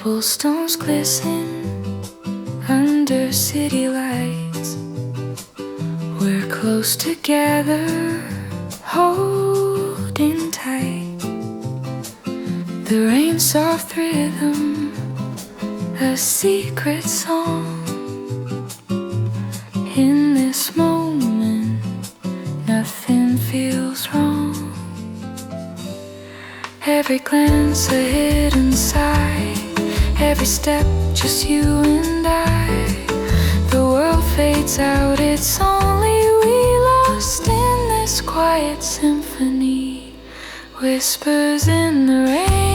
Cobblestones glisten under city lights. We're close together, holding tight. The rain's soft rhythm, a secret song. In this moment, nothing feels wrong. Every glance a hidden sigh, every step just you and I. The world fades out, it's only we lost in this quiet symphony. Whispers in the rain.